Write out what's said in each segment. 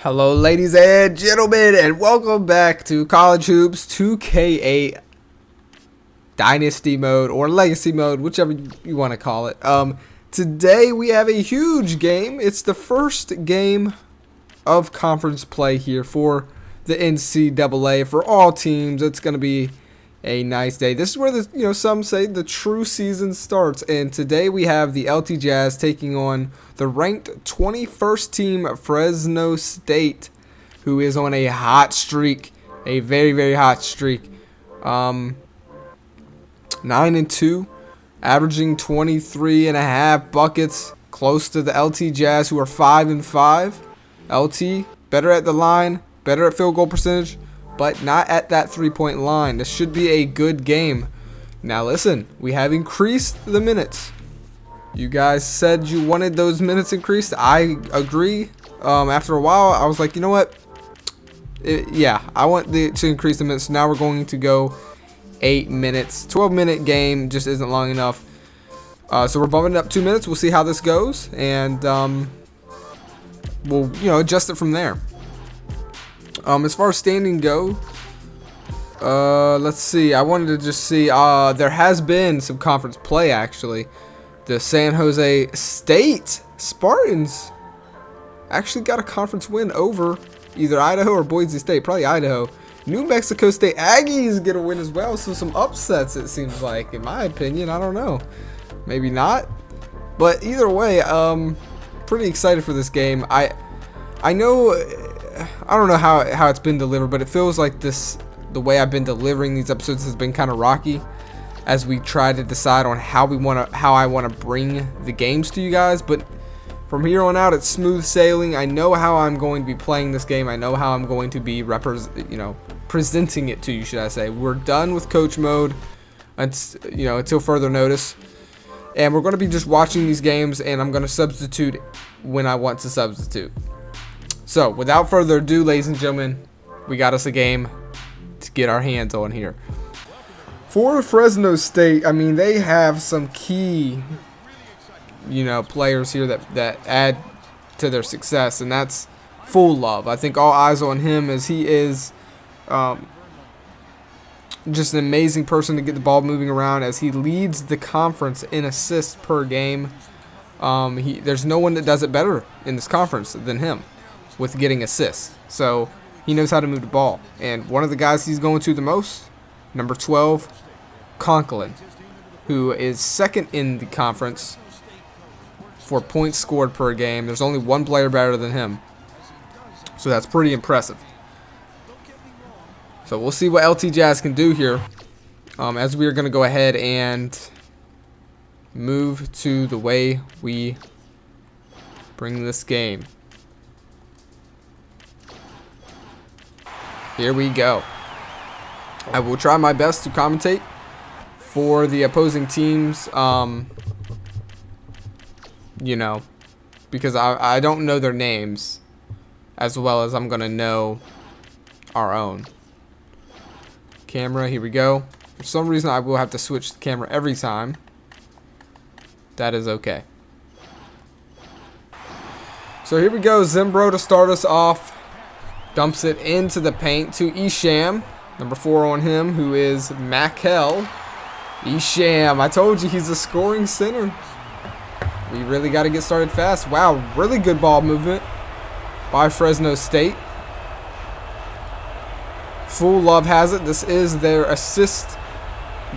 Hello, ladies and gentlemen, and welcome back to College Hoops 2k8 Dynasty Mode or Legacy Mode, whichever you want to call it. Today we have a huge game. It's the first game of conference play here for the NCAA for all teams. It's going to be a nice day. This is where some say the true season starts, and today we have the LT Jazz taking on the ranked 21st team Fresno State, who is on a hot streak, a very hot streak. 9-2, averaging 23.5 buckets, close to the LT Jazz, who are 5-5. LT better at the line, better at field goal percentage, but not at that three-point line. This should be a good game. Now listen, we have increased the minutes. You guys said you wanted those minutes increased. I agree. After a while, I was like, you know what? I want to increase the minutes. Now we're going to go 8 minutes. 12-minute game just isn't long enough. So we're bumping it up 2 minutes. We'll see how this goes, and we'll adjust it from there. As far as standing go, let's see. I wanted to just see. There has been some conference play actually. The San Jose State Spartans actually got a conference win over either Idaho or Boise State. Probably Idaho. New Mexico State Aggies get a win as well. So some upsets, it seems like, in my opinion. I don't know. Maybe not. But either way, pretty excited for this game. I know. I don't know how it's been delivered, but it feels like the way I've been delivering these episodes has been kind of rocky, as we try to decide on how I want to bring the games to you guys. But from here on out, it's smooth sailing. I know how I'm going to be playing this game. I know how I'm going to be presenting it to you, should I say. We're done with coach mode until further notice, and we're going to be just watching these games, and I'm going to substitute when I want to substitute. So without further ado, ladies and gentlemen, we got us a game to get our hands on here. For Fresno State, I mean, they have some key, players here that add to their success, and that's Full Love. I think all eyes on him, as he is just an amazing person to get the ball moving around, as he leads the conference in assists per game. There's no one that does it better in this conference than him with getting assists. So he knows how to move the ball. And one of the guys he's going to the most, number 12, Conklin, who is second in the conference for points scored per game. There's only one player better than him. So that's pretty impressive. So we'll see what LT Jazz can do here, as we are going to go ahead and move to the way we bring this game. Here we go. I will try my best to commentate for the opposing teams, because I don't know their names as well as I'm going to know our own. Camera, here we go. For some reason, I will have to switch the camera every time. That is okay. So here we go. Zimbro to start us off. Dumps it into the paint to Isham. Number 4 on him, who is Mackel. Isham, I told you he's a scoring center. We really got to get started fast. Wow, really good ball movement by Fresno State. Full Love has it. This is their assist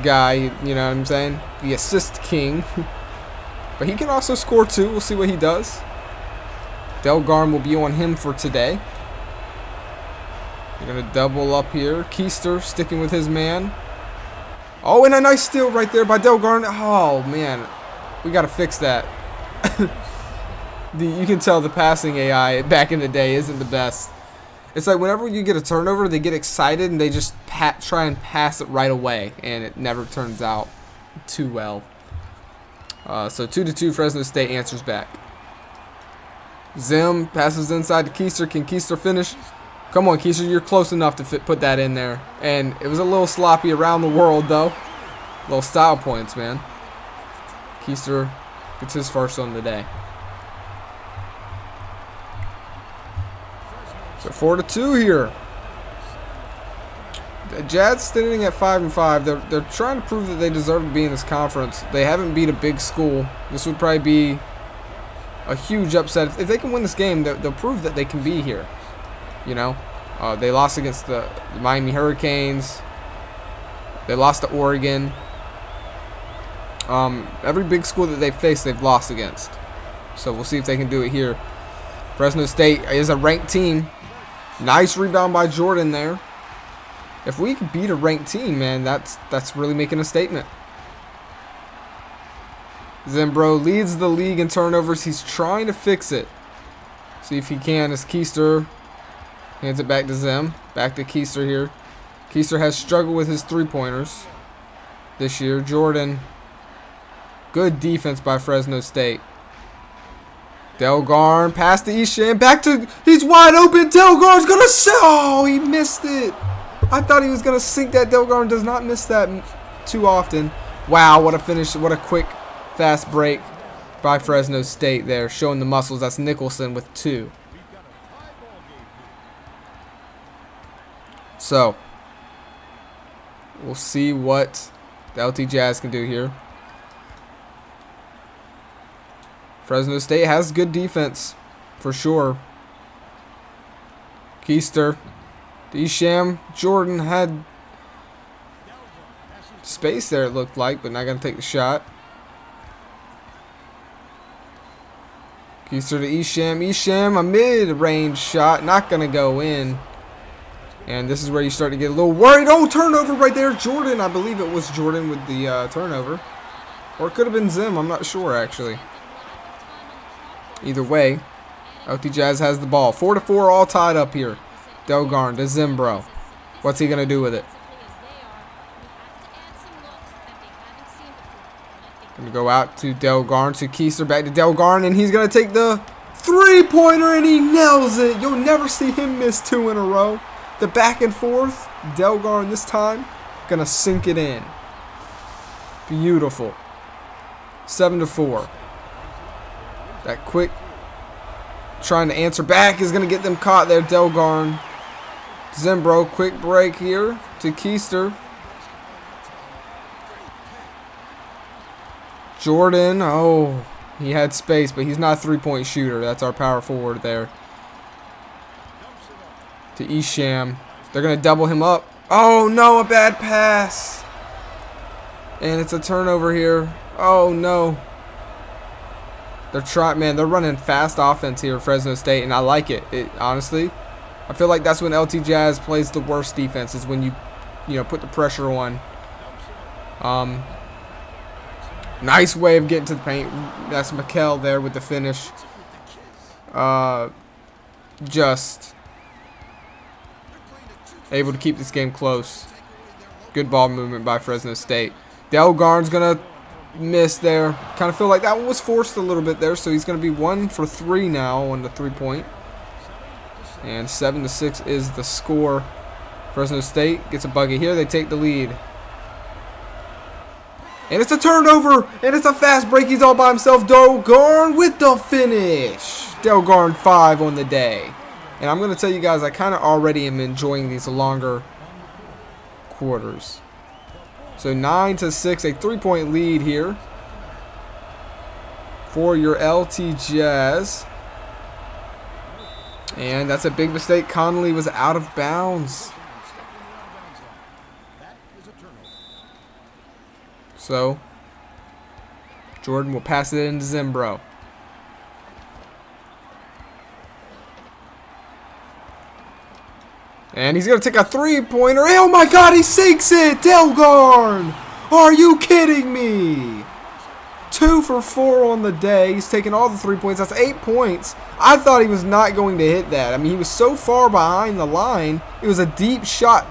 guy, you know what I'm saying? The assist king. But he can also score too. We'll see what he does. Delgarn will be on him for today. They're going to double up here. Keister sticking with his man. Oh, and a nice steal right there by Delgarn. Oh, man. We got to fix that. You can tell the passing AI back in the day isn't the best. It's like whenever you get a turnover, they get excited and they just try and pass it right away, and it never turns out too well. So 2-2, Fresno State answers back. Zim passes inside to Keister. Can Keister finish? Come on, Keister, you're close enough to put that in there. And it was a little sloppy around the world, though. Little style points, man. Keister gets his first on the day. So 4-2 here. The Jazz sitting at 5-5. They're trying to prove that they deserve to be in this conference. They haven't beat a big school. This would probably be a huge upset. If they can win this game, they'll prove that they can be here. You know, they lost against the Miami Hurricanes. They lost to Oregon. Every big school that they've faced, they've lost against. So we'll see if they can do it here. Fresno State is a ranked team. Nice rebound by Jordan there. If we can beat a ranked team, man, that's really making a statement. Zimbro leads the league in turnovers. He's trying to fix it. See if he can as Keister hands it back to Zim. Back to Keister here. Keister has struggled with his three-pointers this year. Jordan. Good defense by Fresno State. Delgarn pass to Isham. Back to, he's wide open. Delgarn's going to, oh, he missed it. I thought he was going to sink that. Delgarn does not miss that too often. Wow, what a finish. What a quick, fast break by Fresno State there. Showing the muscles. That's Nicholson with 2. So, we'll see what the LT Jazz can do here. Fresno State has good defense, for sure. Keister. Isham. Jordan had space there, it looked like, but not going to take the shot. Keister to Isham. Isham, a mid-range shot, not going to go in. And this is where you start to get a little worried. Oh, turnover right there. Jordan, I believe it was Jordan with the turnover. Or it could have been Zim, I'm not sure, actually. Either way, LT Jazz has the ball. 4-4, all tied up here. Delgarn to Zimbro. What's he going to do with it? Going to go out to Delgarn, to Keister, back to Delgarn, and he's going to take the three-pointer, and he nails it. You'll never see him miss 2 in a row. The back and forth. Delgarn this time going to sink it in. Beautiful. 7-4. That quick trying to answer back is going to get them caught there. Delgarn. Zimbro, quick break here to Keister. Jordan, oh, he had space, but he's not a three-point shooter. That's our power forward there. To Isham. They're going to double him up. Oh, no, a bad pass. And it's a turnover here. Oh, no. They're running fast offense here, Fresno State, and I like it. Honestly, I feel like that's when LT Jazz plays the worst defense, is when you put the pressure on. Nice way of getting to the paint. That's Mikel there with the finish. Just able to keep this game close. Good ball movement by Fresno State. Delgarn's gonna miss there. Kind of feel like that one was forced a little bit there, so he's going to be 1 for 3 now on the three-point. And 7-6 is the score. Fresno State gets a bucket here. They take the lead. And it's a turnover, and it's a fast break. He's all by himself. Delgarn with the finish. Delgarn 5 on the day. And I'm going to tell you guys, I kind of already am enjoying these longer quarters. So 9-6, a 3-point lead here for your LT Jazz. And that's a big mistake. Connolly was out of bounds. So Jordan will pass it into Zimbro. And he's going to take a three-pointer. Oh, my God, he sinks it. Delgarn. Are you kidding me? 2 for 4 on the day. He's taking all the 3 points. That's 8 points. I thought he was not going to hit that. I mean, he was so far behind the line. It was a deep shot.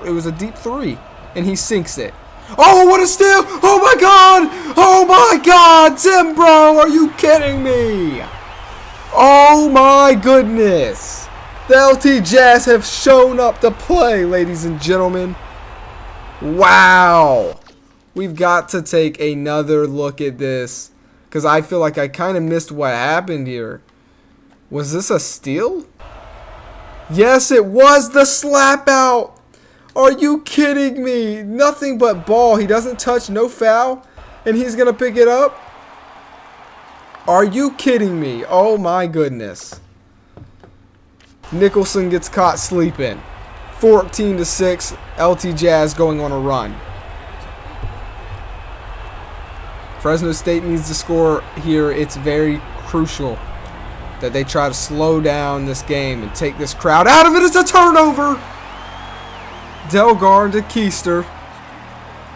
It was a deep 3. And he sinks it. Oh, what a steal. Oh, my God. Oh, my God. Zimbro, are you kidding me? Oh, my goodness. The LT Jazz have shown up to play, ladies and gentlemen. Wow. We've got to take another look at this, because I feel like I kind of missed what happened here. Was this a steal? Yes, it was the slap out. Are you kidding me? Nothing but ball. He doesn't touch, no foul, and he's going to pick it up? Are you kidding me? Oh my goodness. Nicholson gets caught sleeping. 14-6, LT Jazz going on a run. Fresno State needs to score here. It's very crucial that they try to slow down this game and take this crowd out of it. It's a turnover. Delgar to Keister.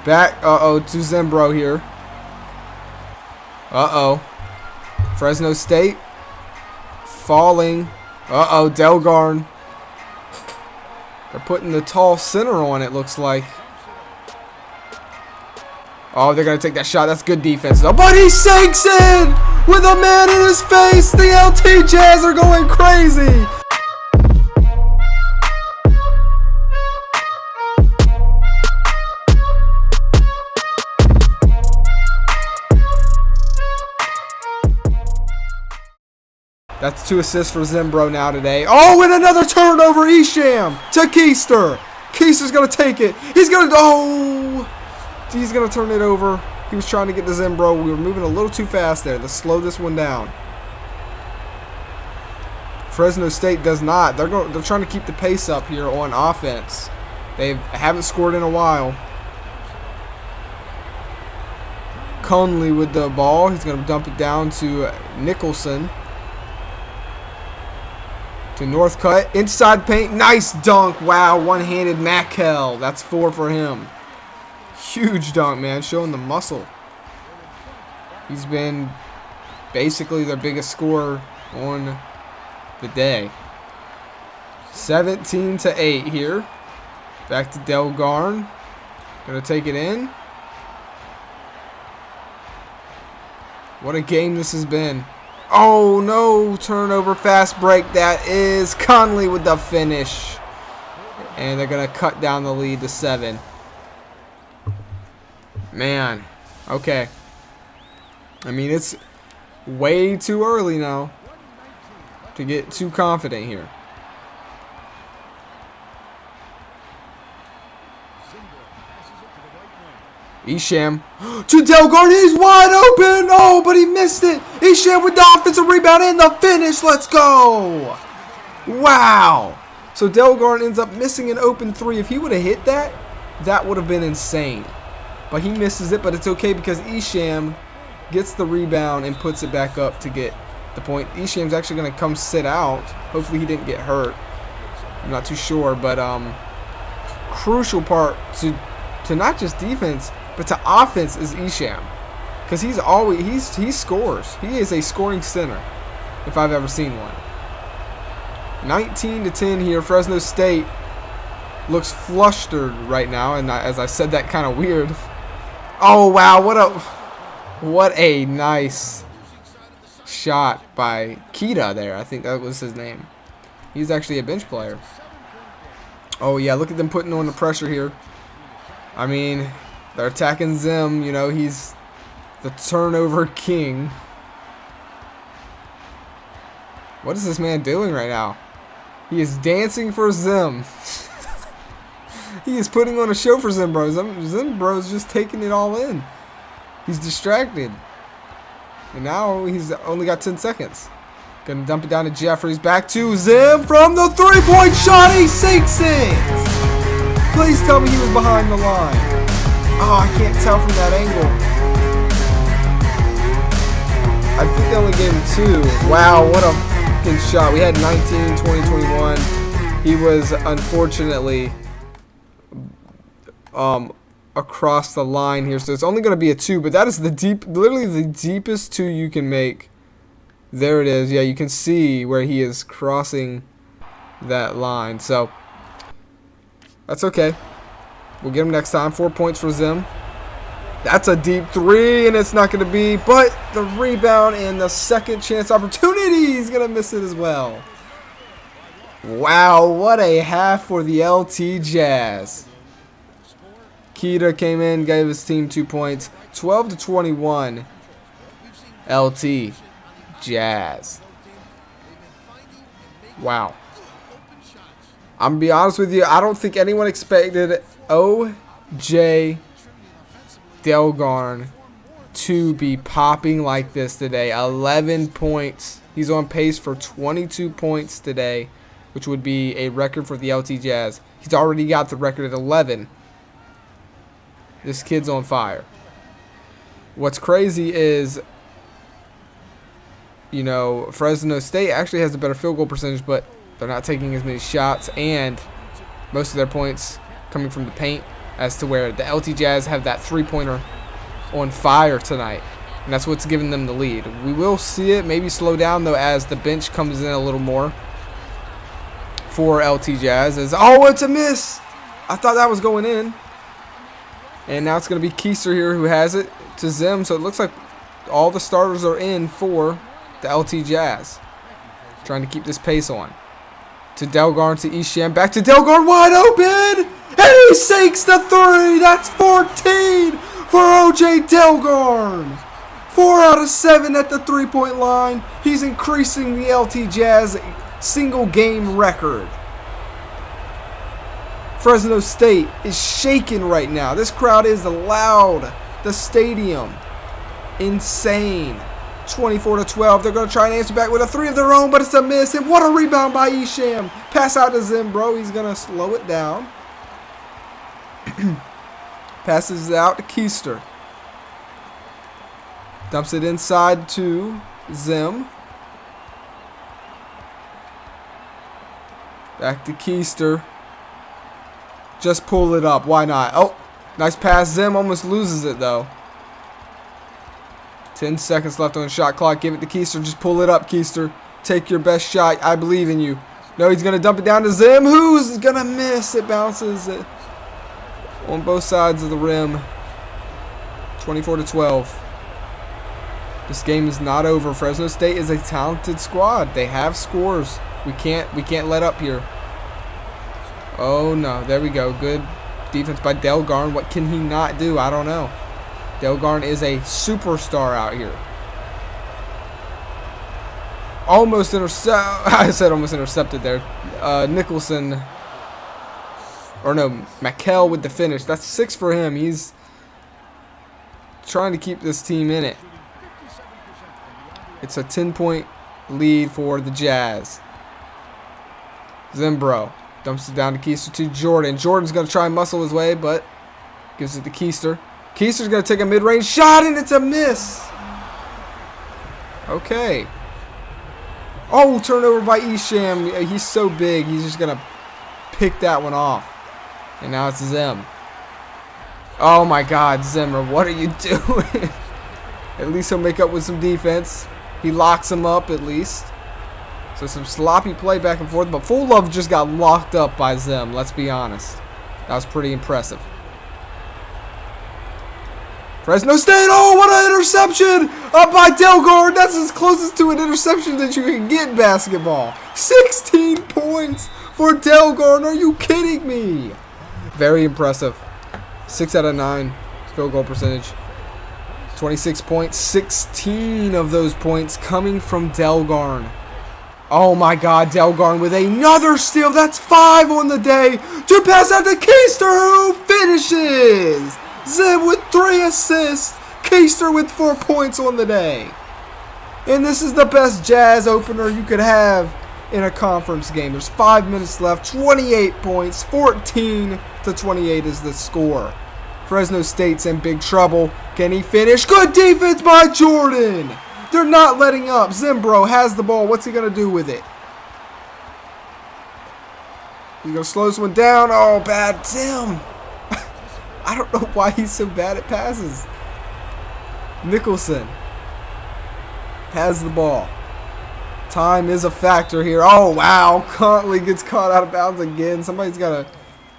Back, to Zimbro here. Fresno State falling. Delgarn. They're putting the tall center on, it looks like. Oh, they're going to take that shot. That's good defense, though. But he sinks in with a man in his face. The LT Jazz are going crazy. That's 2 assists for Zimbro now today. Oh, and another turnover. Isham to Keister. Keister's going to take it. He's going to... He's going to turn it over. He was trying to get to Zimbro. We were moving a little too fast there. Let's slow this one down. Fresno State does not. They're trying to keep the pace up here on offense. They haven't scored in a while. Conley with the ball. He's going to dump it down to Nicholson. To Northcutt. Inside paint. Nice dunk. Wow. One-handed Mackel. That's 4 for him. Huge dunk, man. Showing the muscle. He's been basically their biggest scorer on the day. 17-8 here. Back to Delgarn. Gonna take it in. What a game this has been. Oh, no. Turnover, fast break. That is Conley with the finish. And they're going to cut down the lead to 7. Man. Okay. I mean, it's way too early now to get too confident here. Isham to Delgarn. He's wide open. Oh, but he missed it. Isham with the offensive rebound and the finish. Let's go. Wow. So Delgarn ends up missing an open 3. If he would have hit that, that would have been insane. But he misses it, but it's okay because Isham gets the rebound and puts it back up to get the point. Isham's actually going to come sit out. Hopefully he didn't get hurt. I'm not too sure, but crucial part to not just defense, but to offense is Isham, because he scores. He is a scoring center, if I've ever seen one. 19-10 here. Fresno State looks flustered right now, and as I said that kind of weird. Oh wow, what a nice shot by Kita there. I think that was his name. He's actually a bench player. Oh yeah, look at them putting on the pressure here. I mean, they're attacking Zim. You know, he's the turnover king. What is this man doing right now? He is dancing for Zim. He is putting on a show for Zimbro. Zimbro's just taking it all in. He's distracted. And now he's only got 10 seconds. Gonna dump it down to Jeffries. Back to Zim from the three-point shot. He sinks it. Please tell me he was behind the line. Oh, I can't tell from that angle. I think they only gave him 2. Wow, what a fucking shot. We had 19, 20, 21. He was unfortunately across the line here, so it's only going to be a 2, but that is literally the deepest 2 you can make. There it is. Yeah, you can see where he is crossing that line, so that's okay. We'll get him next time. 4 points for Zim. That's a deep 3, and it's not going to be, but the rebound and the second chance opportunity, he's going to miss it as well. Wow, what a half for the LT Jazz. Kita came in, gave his team 2 points. 12-21. LT Jazz. Wow. I'm going to be honest with you. I don't think anyone expected O.J. Delgarn to be popping like this today. 11 points. He's on pace for 22 points today, which would be a record for the LT Jazz. He's already got the record at 11. This kid's on fire. What's crazy is, you know, Fresno State actually has a better field goal percentage, but they're not taking as many shots, and most of their points coming from the paint, as to where the LT Jazz have that three-pointer on fire tonight, and that's what's giving them the lead. We will see it maybe slow down, though, as the bench comes in a little more for LT Jazz. Oh, it's a miss. I thought that was going in. And now it's going to be Keister here who has it to Zim, so it looks like all the starters are in for the LT Jazz. Trying to keep this pace on. To Delgarn, to Isham, back to Delgarn, wide open! And he sinks the three! That's 14 for O.J. Delgarn! 4 out of 7 at the three-point line. He's increasing the LT Jazz single-game record. Fresno State is shaking right now. This crowd is loud. The stadium, insane. 24-12. They're going to try and answer back with a three of their own, but it's a miss. And what a rebound by Isham. Pass out to Zim, bro. He's going to slow it down. Passes it out to Keister. Dumps it inside to Zim. Back to Keister. Just pull it up. Why not? Oh, nice pass. Zim almost loses it, though. 10 seconds left on the shot clock. Give it to Keister. Just pull it up, Keister. Take your best shot. I believe in you. No, he's going to dump it down to Zim. Who's going to miss? It bounces on both sides of the rim. 24-12. This game is not over. Fresno State is a talented squad. They have scores. We can't let up here. Oh, no. There we go. Good defense by Delgarn. What can he not do? I don't know. Delgarn is a superstar out here. Almost intercepted. I said almost intercepted there. Nicholson. Or no, McKell with the finish. That's 6 for him. He's trying to keep this team in it. It's a 10-point lead for the Jazz. Zimbro dumps it down to Keister to Jordan. Jordan's going to try and muscle his way, but gives it to Keister. Keister's going to take a mid-range shot, and it's a miss. Okay. Oh, turnover by Isham. He's so big, he's just going to pick that one off. And now it's Zim. Oh, my God, Zimmer, what are you doing? At least he'll make up with some defense. He locks him up, at least. So some sloppy play back and forth, but Full Love just got locked up by Zim, let's be honest. That was pretty impressive. Fresno State, oh, what an interception! Up by Delgarn. That's as closest to an interception that you can get in basketball. 16 points for Delgarn. Are you kidding me? Very impressive. 6 out of 9 field goal percentage. 26 points. 16 of those points coming from Delgarn. Oh my God, Delgarn with another steal. That's 5 on the day. To pass out to Keister, who finishes. Zim with 3 assists. Keister with 4 points on the day. And this is the best Jazz opener you could have in a conference game. There's 5 minutes left. 28 points. 14-28 is the score. Fresno State's in big trouble. Can he finish? Good defense by Jordan. They're not letting up. Zimbro has the ball. What's he going to do with it? He's going to slow this one down. Oh, bad Zim. I don't know why he's so bad at passes. Nicholson has the ball. Time is a factor here. Oh, wow. Conley gets caught out of bounds again. Somebody's got to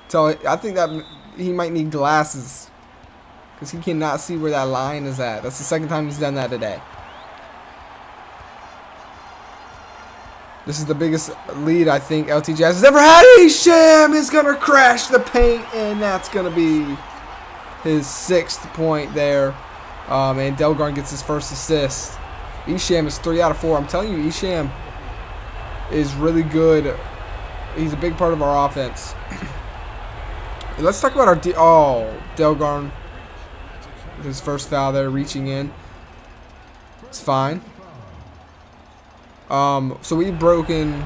tell it. I think that he might need glasses because he cannot see where that line is at. That's the second time he's done that today. This is the biggest lead I think LT Jazz has ever had. Isham is going to crash the paint, and that's going to be his 6th point there. And Delgarn gets his first assist. Isham is 3 out of 4. I'm telling you, Isham is really good He's a big part of our offense. Let's talk about our Delgarn. His first foul there, reaching in. It's fine. So we've broken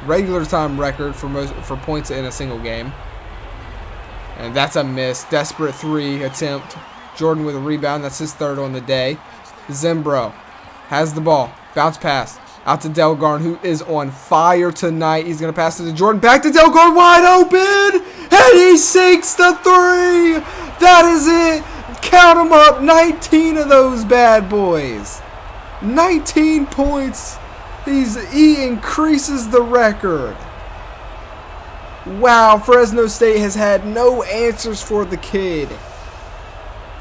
regular time record for points in a single game. And that's a miss. Desperate 3 attempt. Jordan with a rebound. That's his 3rd on the day. Zimbro has the ball. Bounce pass. Out to Delgarn, who is on fire tonight. He's going to pass it to Jordan. Back to Delgarn, wide open. And he sinks the 3. That is it. Count them up. 19 of those bad boys. 19 points. He increases the record. Wow, Fresno State has had no answers for the kid.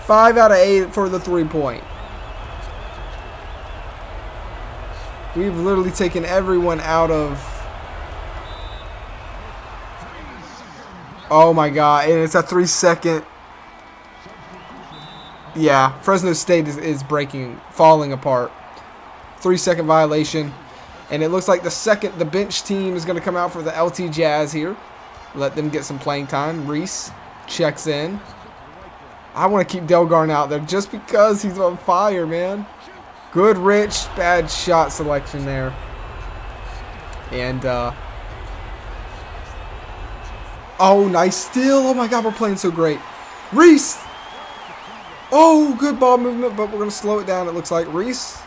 5 out of 8 for the 3-point. We've literally taken everyone out of... Oh my god, and it's a 3-second... Yeah, Fresno State is falling apart. 3-second violation. And it looks like the bench team is going to come out for the LT Jazz here. Let them get some playing time. Reese checks in. I want to keep Delgarn out there just because he's on fire, man. Good Rich, bad shot selection there. And, oh, nice steal. Oh, my God, we're playing so great. Reese! Oh, good ball movement, but we're going to slow it down, it looks like. Reese,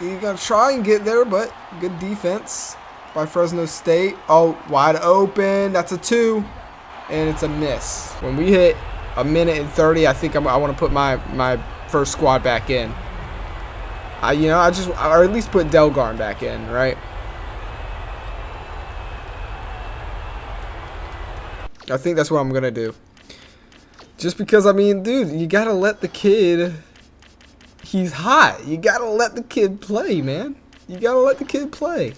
you got to try and get there, but good defense by Fresno State. Oh, wide open. That's a 2, and it's a miss. When we hit a minute and 30, I think I want to put my first squad back in. Or at least put Delgarn back in, right? I think that's what I'm going to do. Just because, I mean, dude, you got to let the kid... He's hot. You got to let the kid play, man. You got to let the kid play.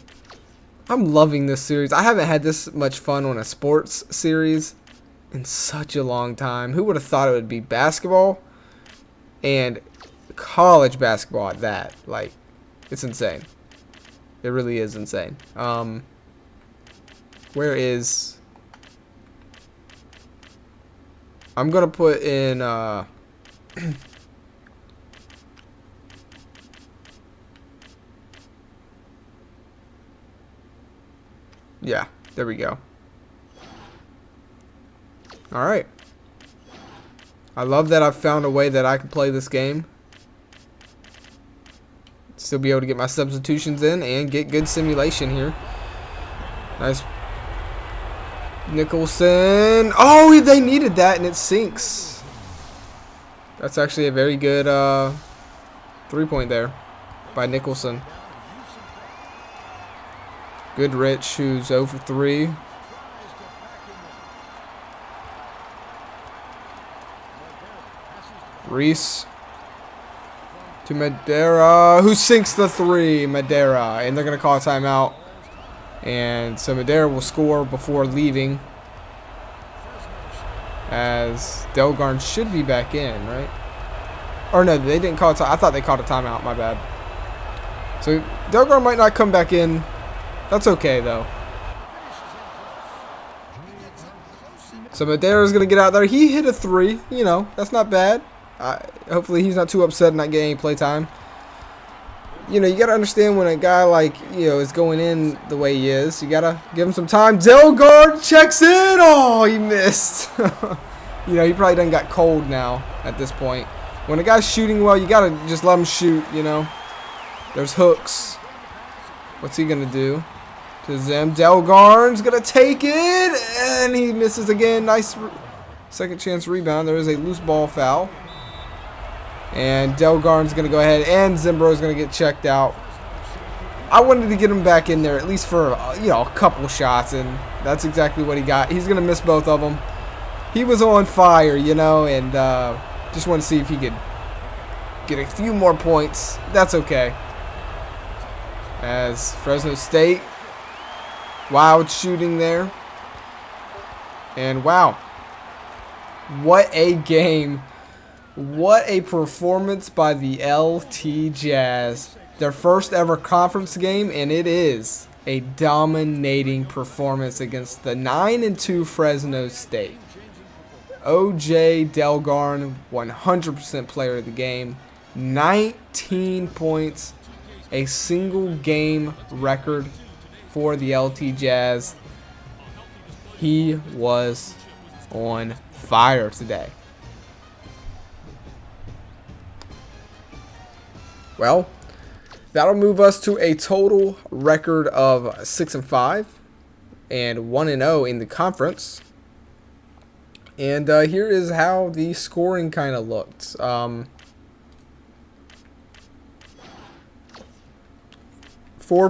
I'm loving this series. I haven't had this much fun on a sports series in such a long time. Who would have thought it would be basketball and college basketball at that? Like, it's insane. It really is insane. Where is... I'm going to put in... Yeah, there we go. All right. I love that I've found a way that I can play this game. Still be able to get my substitutions in and get good simulation here. Nice. Nicholson. Oh, they needed that, and it sinks. That's actually a very good 3-point there by Nicholson. Good Rich, who's 0 for 3. Reese to Madera, who sinks the 3. Madera, and they're going to call a timeout. And so Madera will score before leaving. As Delgarn should be back in, right? Or no, they didn't call a timeout. I thought they called a timeout, my bad. So Delgarn might not come back in. That's okay, though. So Madera's going to get out there. He hit a 3. You know, that's not bad. Hopefully he's not too upset not getting any play time. You know, you got to understand when a guy like, is going in the way he is. You got to give him some time. Delgarn checks in. Oh, he missed. He probably done got cold now at this point. When a guy's shooting well, you got to just let him shoot, There's hooks. What's he going to do? To Zim. Delgarn's going to take it. And he misses again. Nice second chance rebound. There is a loose ball foul. And Delgarn's going to go ahead. And Zimbro's going to get checked out. I wanted to get him back in there at least for, a couple shots. And that's exactly what he got. He's going to miss both of them. He was on fire, and just want to see if he could get a few more points. That's okay. As Fresno State, wild shooting there. And wow, what a game. What a performance by the LT Jazz. Their first ever conference game, and it is a dominating performance against the 9-2 Fresno State. OJ Delgarn, 100% player of the game, 19 points, a single game record for the LT Jazz. He was on fire today. Well, that'll move us to a total record of 6-5 and 1-0 in the conference. And here is how the scoring kind of looked. 4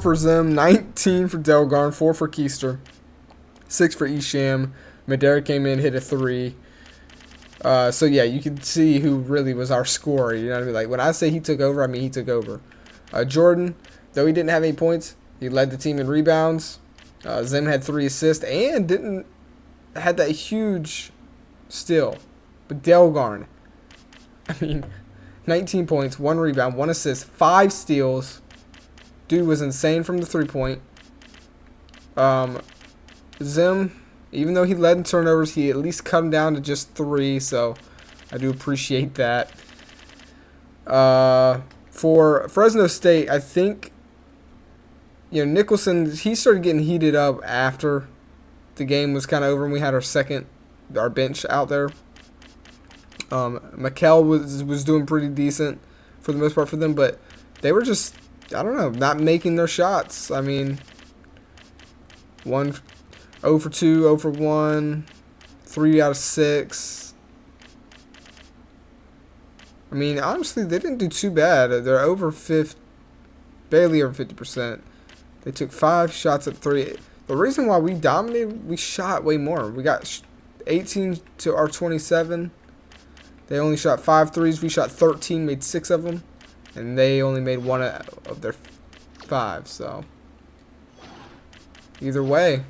for Zim, 19 for Delgarn, 4 for Keister, 6 for Isham. Madera came in, hit a 3. So yeah, you can see who really was our scorer. You know what I mean? Like when I say he took over, I mean he took over. Jordan, though he didn't have any points, he led the team in rebounds. Zim had 3 assists and had that huge steal. But Delgarn, I mean, 19 points, 1 rebound, 1 assist, 5 steals. Dude was insane from the 3-point. Zim, even though he led in turnovers, he at least cut him down to just 3, so I do appreciate that. For Fresno State, I think, Nicholson, he started getting heated up after the game was kind of over and we had our bench out there. Mikel was doing pretty decent for the most part for them, but they were just, I don't know, not making their shots. I mean, 0 for 2, 0 for 1, 3 out of 6. I mean, honestly, they didn't do too bad. They're barely over 50%. They took 5 shots at 3. The reason why we dominated, we shot way more. We got 18 to our 27. They only shot 5 threes. We shot 13, made 6 of them. And they only made 1 of their 5. So, either way,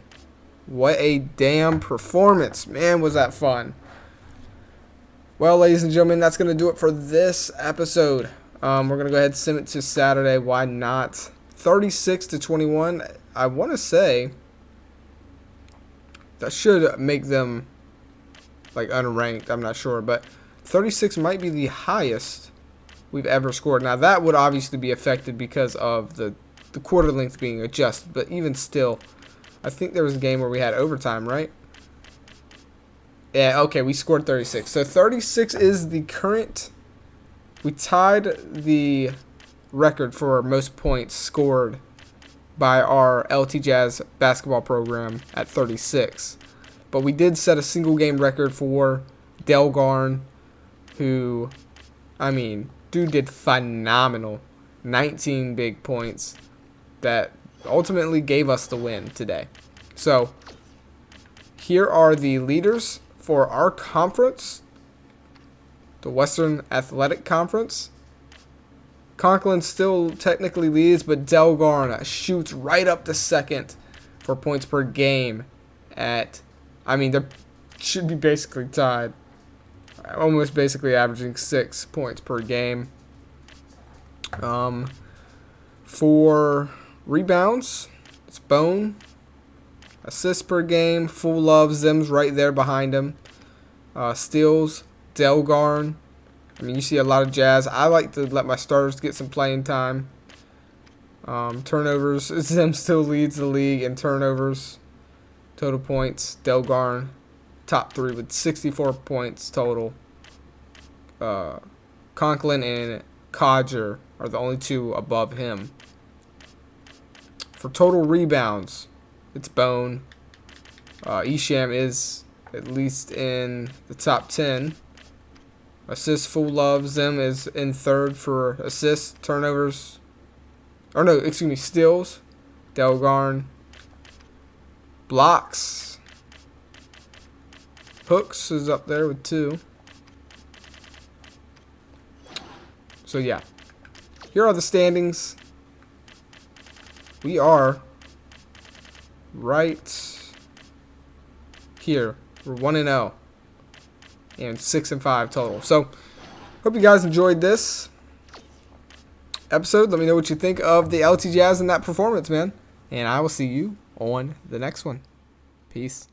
what a damn performance. Man, was that fun. Well, ladies and gentlemen, that's going to do it for this episode. We're going to go ahead and send it to Saturday. Why not? 36-21. I want to say that should make them like unranked. I'm not sure, but 36 might be the highest we've ever scored. Now, that would obviously be affected because of the quarter length being adjusted, but even still, I think there was a game where we had overtime, right? Yeah, okay, we scored 36. So 36 is the current. We tied the record for most points scored by our LT Jazz basketball program at 36. But we did set a single game record for Delgarn, who, I mean, dude did phenomenal. 19 big points that ultimately gave us the win today. So, here are the leaders for our conference, the Western Athletic Conference. Conklin still technically leads, but Delgarn shoots right up to second for points per game they should be basically tied. Almost basically averaging 6 points per game. For rebounds, it's Bone. Assists per game, full love. Zim's right there behind him. Steals, Delgarn. I mean, you see a lot of Jazz. I like to let my starters get some playing time. Turnovers, Zim still leads the league in turnovers. Total points, Delgarn, top 3 with 64 points total. Conklin and Codger are the only 2 above him. For total rebounds, it's Bone. Isham is at least in the top 10. Assists, full love. Zim is in 3rd for assists, turnovers. Steals. Delgarn. Blocks. Hooks is up there with 2. So, yeah. Here are the standings. We are right here. We're 1-0 and 6-5 total. So, hope you guys enjoyed this episode. Let me know what you think of the LT Jazz and that performance, man. And I will see you on the next one. Peace.